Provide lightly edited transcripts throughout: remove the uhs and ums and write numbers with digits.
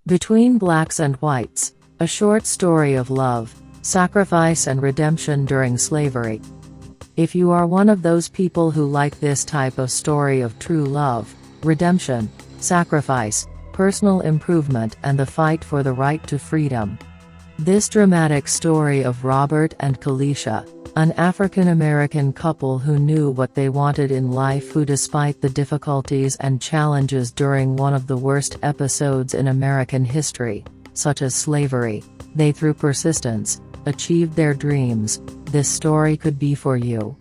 Between Blacks and Whites, a short story of love, sacrifice and redemption during slavery. If you are one of those people who like this type of story of true love, redemption, sacrifice, personal improvement and the fight for the right to freedom. This dramatic story of Robert and Kalisha, an African-American couple who knew what they wanted in life, who despite the difficulties and challenges during one of the worst episodes in American history, such as slavery, they through persistence, achieved their dreams. This story could be for you.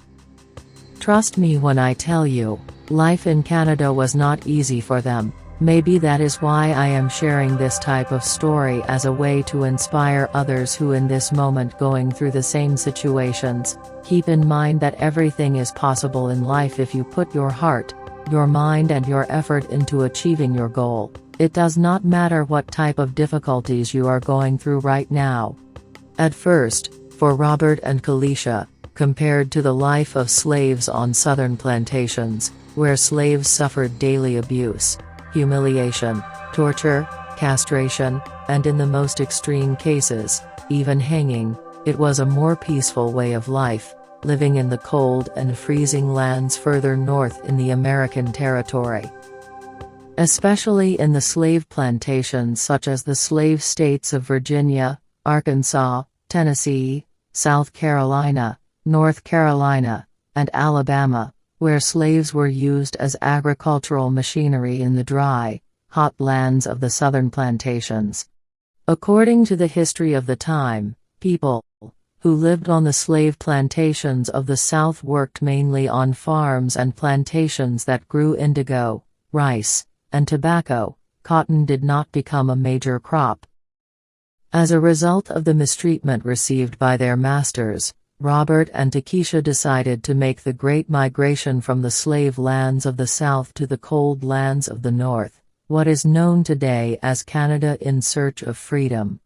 Trust me when I tell you, life in Canada was not easy for them. Maybe that is why I am sharing this type of story as a way to inspire others who in this moment going through the same situations. Keep in mind that everything is possible in life if you put your heart, your mind and your effort into achieving your goal. It does not matter what type of difficulties you are going through right now. At first, for Robert and Kalisha, compared to the life of slaves on southern plantations, where slaves suffered daily abuse, humiliation, torture, castration, and in the most extreme cases, even hanging, it was a more peaceful way of life, living in the cold and freezing lands further north in the American territory. Especially in the slave plantations such as the slave states of Virginia, Arkansas, Tennessee, South Carolina, North Carolina, and Alabama, where slaves were used as agricultural machinery in the dry, hot lands of the southern plantations. According to the history of the time, people who lived on the slave plantations of the South worked mainly on farms and plantations that grew indigo, rice, and tobacco. Cotton did not become a major crop. As a result of the mistreatment received by their masters, Robert and Takesha decided to make the Great Migration from the slave lands of the South to the cold lands of the North, what is known today as Canada, in search of freedom.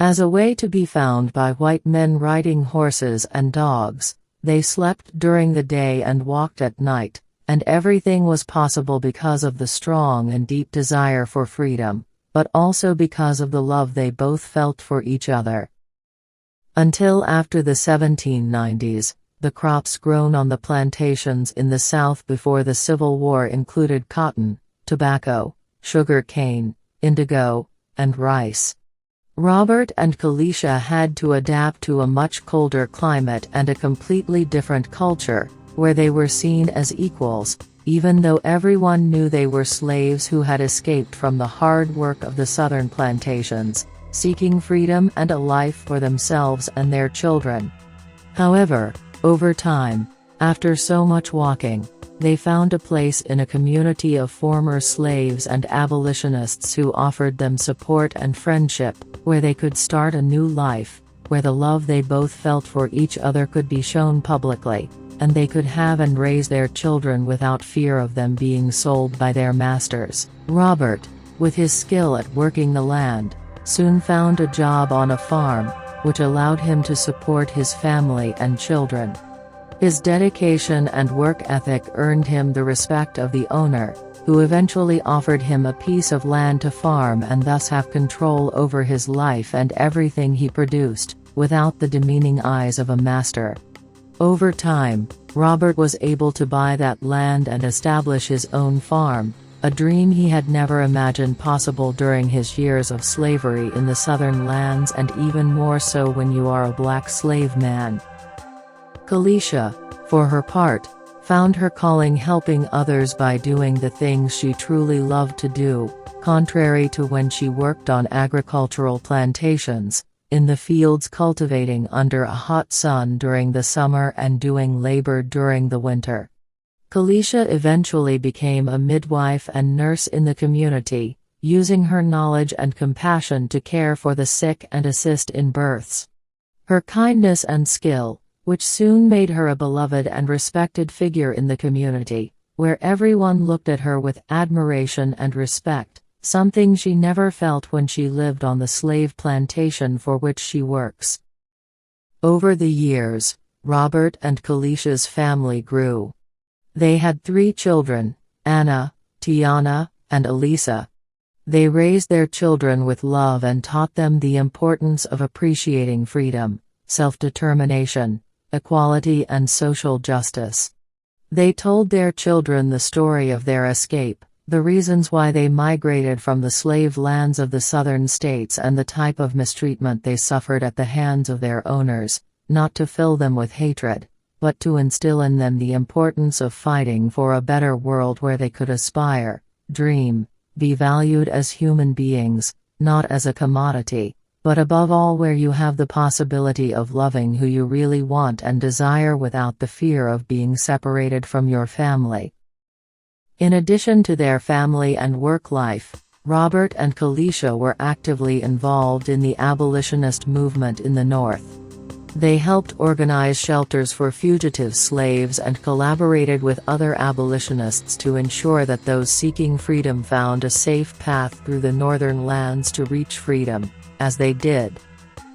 As a way to be found by white men riding horses and dogs, they slept during the day and walked at night, and everything was possible because of the strong and deep desire for freedom, but also because of the love they both felt for each other. Until after the 1790s, the crops grown on the plantations in the South before the Civil War included cotton, tobacco, sugar cane, indigo, and rice. Robert and Kalisha had to adapt to a much colder climate and a completely different culture, where they were seen as equals, even though everyone knew they were slaves who had escaped from the hard work of the southern plantations, seeking freedom and a life for themselves and their children. However, over time, after so much walking, they found a place in a community of former slaves and abolitionists who offered them support and friendship, where they could start a new life, where the love they both felt for each other could be shown publicly, and they could have and raise their children without fear of them being sold by their masters. Robert, with his skill at working the land, soon found a job on a farm, which allowed him to support his family and children. His dedication and work ethic earned him the respect of the owner, who eventually offered him a piece of land to farm and thus have control over his life and everything he produced, without the demeaning eyes of a master. Over time, Robert was able to buy that land and establish his own farm, a dream he had never imagined possible during his years of slavery in the southern lands, and even more so when you are a black slave man. Kalisha, for her part, found her calling helping others by doing the things she truly loved to do, contrary to when she worked on agricultural plantations, in the fields cultivating under a hot sun during the summer and doing labor during the winter. Kalisha eventually became a midwife and nurse in the community, using her knowledge and compassion to care for the sick and assist in births. Her kindness and skill, which soon made her a beloved and respected figure in the community, where everyone looked at her with admiration and respect, something she never felt when she lived on the slave plantation for which she works. Over the years, Robert and Kalisha's family grew. They had 3 children, Anna, Tiana, and Elisa. They raised their children with love and taught them the importance of appreciating freedom, self-determination, equality and social justice. They told their children the story of their escape, the reasons why they migrated from the slave lands of the southern states and the type of mistreatment they suffered at the hands of their owners, not to fill them with hatred, but to instill in them the importance of fighting for a better world where they could aspire, dream, be valued as human beings, not as a commodity, but above all where you have the possibility of loving who you really want and desire without the fear of being separated from your family. In addition to their family and work life, Robert and Kalisha were actively involved in the abolitionist movement in the North. They helped organize shelters for fugitive slaves and collaborated with other abolitionists to ensure that those seeking freedom found a safe path through the northern lands to reach freedom, as they did.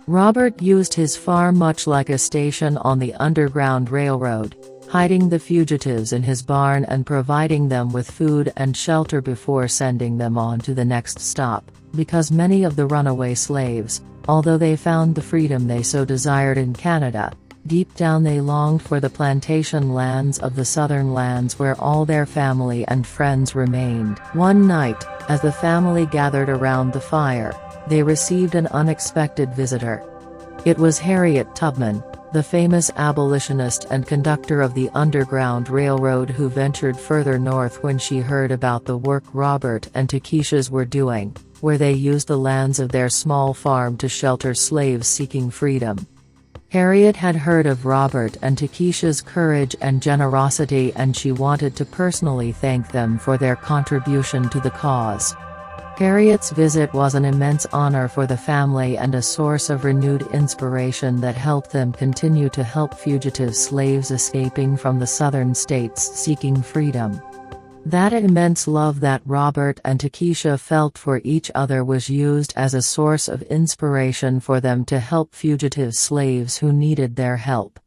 Robert used his farm much like a station on the Underground Railroad, hiding the fugitives in his barn and providing them with food and shelter before sending them on to the next stop, because many of the runaway slaves, although they found the freedom they so desired in Canada, deep down they longed for the plantation lands of the southern lands where all their family and friends remained. One night, as the family gathered around the fire, they received an unexpected visitor. It was Harriet Tubman, the famous abolitionist and conductor of the Underground Railroad who ventured further north when she heard about the work Robert and Takesha's were doing, where they used the lands of their small farm to shelter slaves seeking freedom. Harriet had heard of Robert and Takesha's courage and generosity, and she wanted to personally thank them for their contribution to the cause. Harriet's visit was an immense honor for the family and a source of renewed inspiration that helped them continue to help fugitive slaves escaping from the southern states seeking freedom. That immense love that Robert and Takesha felt for each other was used as a source of inspiration for them to help fugitive slaves who needed their help.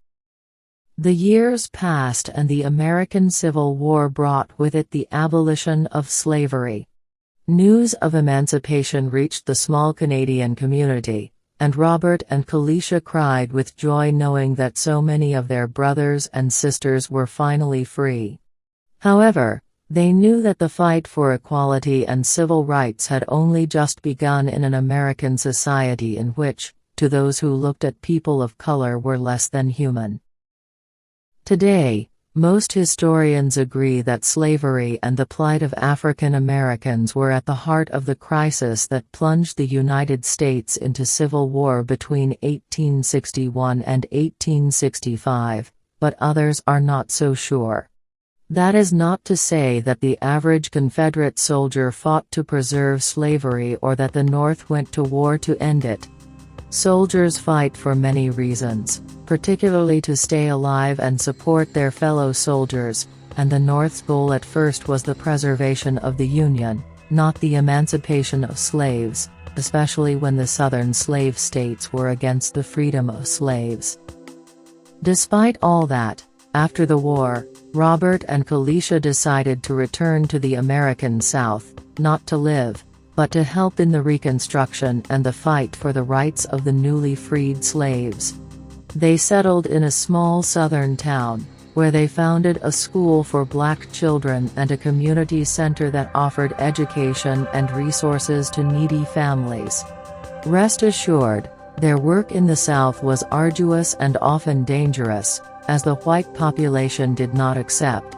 The years passed and the American Civil War brought with it the abolition of slavery. News of emancipation reached the small Canadian community, and Robert and Kalisha cried with joy knowing that so many of their brothers and sisters were finally free. However, they knew that the fight for equality and civil rights had only just begun in an American society in which, to those who looked at people of color, were less than human. Today, most historians agree that slavery and the plight of African Americans were at the heart of the crisis that plunged the United States into civil war between 1861 and 1865, but others are not so sure. That is not to say that the average Confederate soldier fought to preserve slavery or that the North went to war to end it. Soldiers fight for many reasons, particularly to stay alive and support their fellow soldiers, and the North's goal at first was the preservation of the Union, not the emancipation of slaves, especially when the Southern slave states were against the freedom of slaves. Despite all that, after the war, Robert and Kalisha decided to return to the American South, not to live, but to help in the Reconstruction and the fight for the rights of the newly freed slaves. They settled in a small southern town, where they founded a school for black children and a community center that offered education and resources to needy families. Rest assured, their work in the South was arduous and often dangerous, as the white population did not accept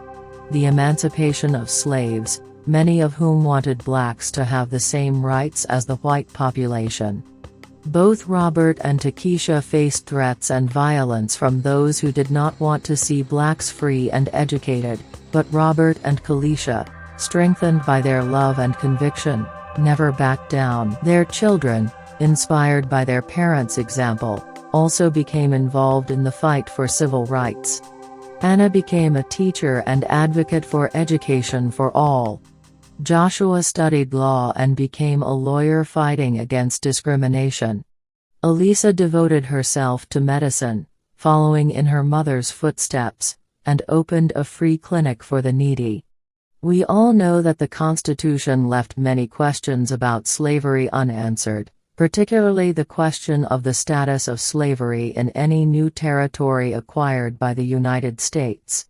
the emancipation of slaves, many of whom wanted blacks to have the same rights as the white population. Both Robert and Takesha faced threats and violence from those who did not want to see blacks free and educated, but Robert and Kalisha, strengthened by their love and conviction, never backed down. Their children, inspired by their parents' example, also became involved in the fight for civil rights. Anna became a teacher and advocate for education for all. Joshua studied law and became a lawyer fighting against discrimination. Elisa devoted herself to medicine, following in her mother's footsteps, and opened a free clinic for the needy. We all know that the Constitution left many questions about slavery unanswered, particularly the question of the status of slavery in any new territory acquired by the United States.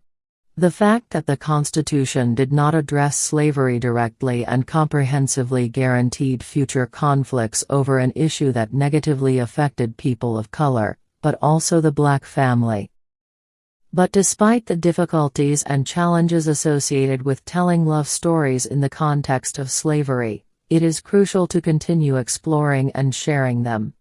The fact that the Constitution did not address slavery directly and comprehensively guaranteed future conflicts over an issue that negatively affected people of color, but also the black family. But despite the difficulties and challenges associated with telling love stories in the context of slavery, it is crucial to continue exploring and sharing them.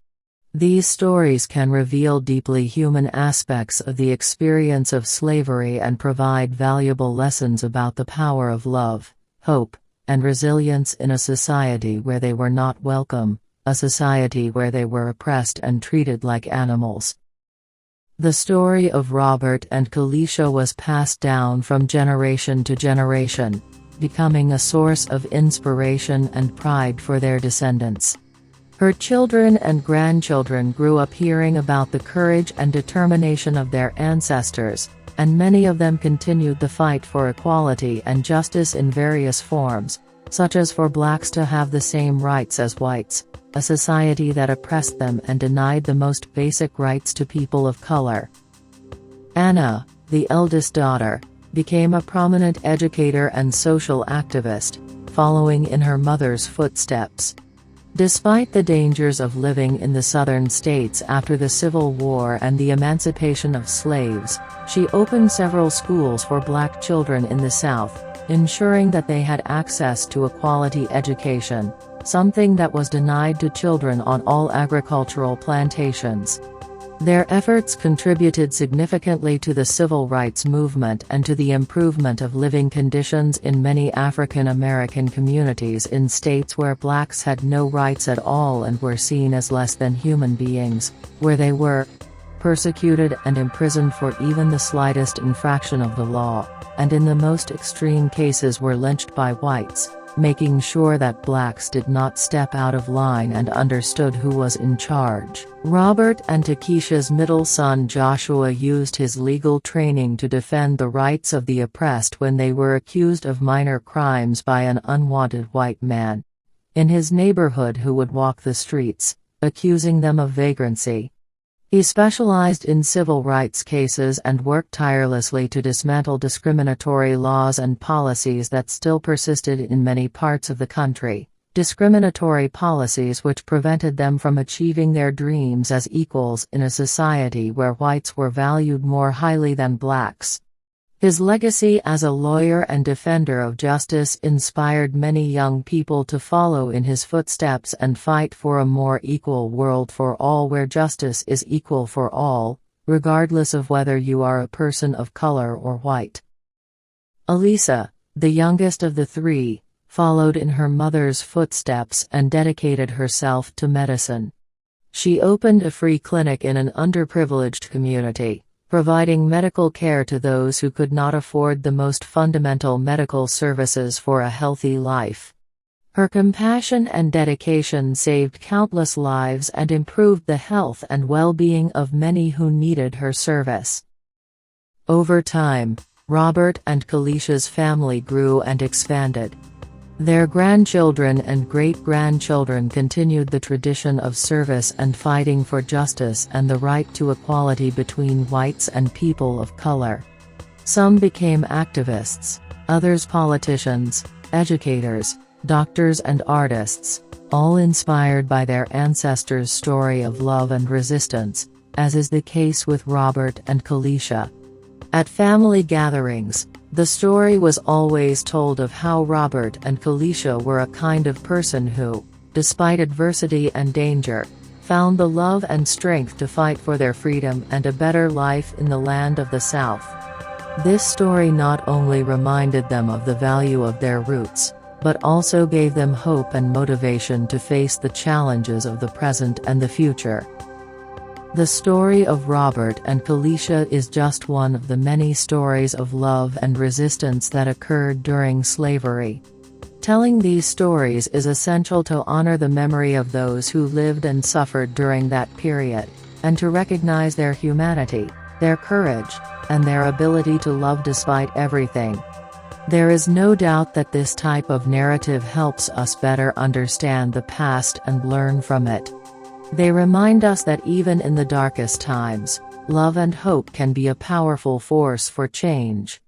These stories can reveal deeply human aspects of the experience of slavery and provide valuable lessons about the power of love, hope, and resilience in a society where they were not welcome, a society where they were oppressed and treated like animals. The story of Robert and Kalisha was passed down from generation to generation, becoming a source of inspiration and pride for their descendants. Her children and grandchildren grew up hearing about the courage and determination of their ancestors, and many of them continued the fight for equality and justice in various forms, such as for blacks to have the same rights as whites, a society that oppressed them and denied the most basic rights to people of color. Anna, the eldest daughter, became a prominent educator and social activist, following in her mother's footsteps. Despite the dangers of living in the southern states after the Civil War and the emancipation of slaves, she opened several schools for black children in the South, ensuring that they had access to a quality education, something that was denied to children on all agricultural plantations. Their efforts contributed significantly to the civil rights movement and to the improvement of living conditions in many African American communities in states where blacks had no rights at all and were seen as less than human beings, where they were persecuted and imprisoned for even the slightest infraction of the law, and in the most extreme cases were lynched by whites, making sure that blacks did not step out of line and understood who was in charge. Robert and Takesha's middle son Joshua used his legal training to defend the rights of the oppressed when they were accused of minor crimes by an unwanted white man in his neighborhood who would walk the streets, accusing them of vagrancy. He specialized in civil rights cases and worked tirelessly to dismantle discriminatory laws and policies that still persisted in many parts of the country, discriminatory policies which prevented them from achieving their dreams as equals in a society where whites were valued more highly than blacks. His legacy as a lawyer and defender of justice inspired many young people to follow in his footsteps and fight for a more equal world for all where justice is equal for all, regardless of whether you are a person of color or white. Elisa, the youngest of the three, followed in her mother's footsteps and dedicated herself to medicine. She opened a free clinic in an underprivileged community, providing medical care to those who could not afford the most fundamental medical services for a healthy life. Her compassion and dedication saved countless lives and improved the health and well-being of many who needed her service. Over time, Robert and Kalisha's family grew and expanded. Their grandchildren and great-grandchildren continued the tradition of service and fighting for justice and the right to equality between whites and people of color. Some became activists, others politicians, educators, doctors and artists, all inspired by their ancestors' story of love and resistance, as is the case with Robert and Kalisha. At family gatherings, the story was always told of how Robert and Kalisha were a kind of person who, despite adversity and danger, found the love and strength to fight for their freedom and a better life in the land of the South. This story not only reminded them of the value of their roots, but also gave them hope and motivation to face the challenges of the present and the future. The story of Robert and Kalisha is just one of the many stories of love and resistance that occurred during slavery. Telling these stories is essential to honor the memory of those who lived and suffered during that period, and to recognize their humanity, their courage, and their ability to love despite everything. There is no doubt that this type of narrative helps us better understand the past and learn from it. They remind us that even in the darkest times, love and hope can be a powerful force for change.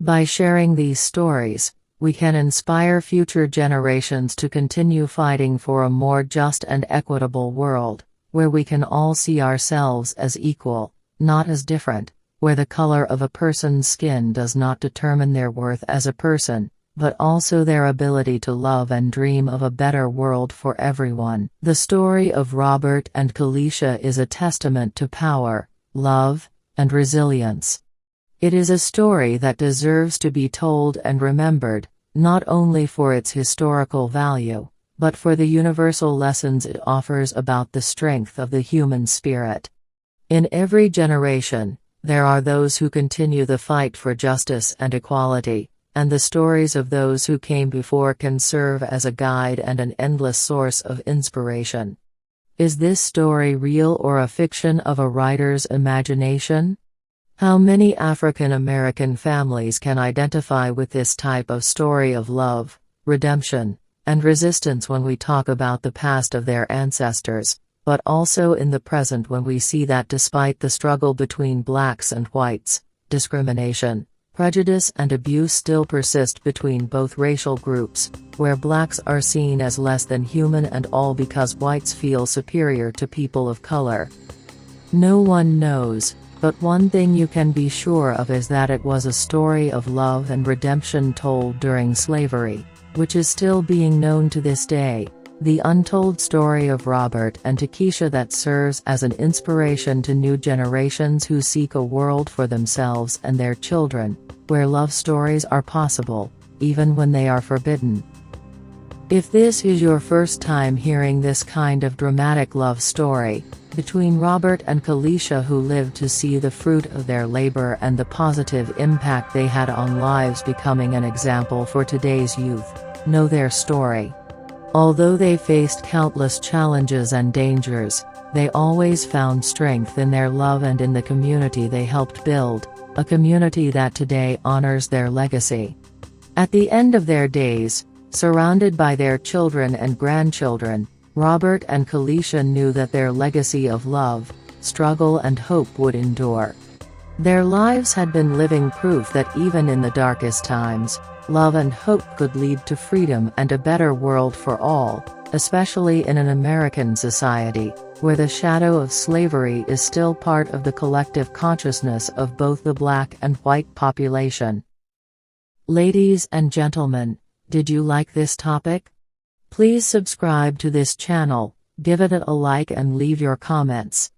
By sharing these stories, we can inspire future generations to continue fighting for a more just and equitable world, where we can all see ourselves as equal, not as different, where the color of a person's skin does not determine their worth as a person, but also their ability to love and dream of a better world for everyone. The story of Robert and Kalisha is a testament to power, love, and resilience. It is a story that deserves to be told and remembered, not only for its historical value, but for the universal lessons it offers about the strength of the human spirit. In every generation, there are those who continue the fight for justice and equality, and the stories of those who came before can serve as a guide and an endless source of inspiration. Is this story real or a fiction of a writer's imagination? How many African American families can identify with this type of story of love, redemption, and resistance when we talk about the past of their ancestors, but also in the present when we see that despite the struggle between blacks and whites, discrimination, prejudice and abuse still persist between both racial groups, where blacks are seen as less than human and all because whites feel superior to people of color? No one knows, but one thing you can be sure of is that it was a story of love and redemption told during slavery, which is still being known to this day. The untold story of Robert and Takesha that serves as an inspiration to new generations who seek a world for themselves and their children, where love stories are possible, even when they are forbidden. If this is your first time hearing this kind of dramatic love story, between Robert and Kalisha who lived to see the fruit of their labor and the positive impact they had on lives, becoming an example for today's youth, know their story. Although they faced countless challenges and dangers, they always found strength in their love and in the community they helped build, a community that today honors their legacy. At the end of their days, surrounded by their children and grandchildren, Robert and Kalisha knew that their legacy of love, struggle and hope would endure. Their lives had been living proof that even in the darkest times, love and hope could lead to freedom and a better world for all, especially in an American society, where the shadow of slavery is still part of the collective consciousness of both the black and white population. Ladies and gentlemen, did you like this topic? Please subscribe to this channel, give it a like and leave your comments.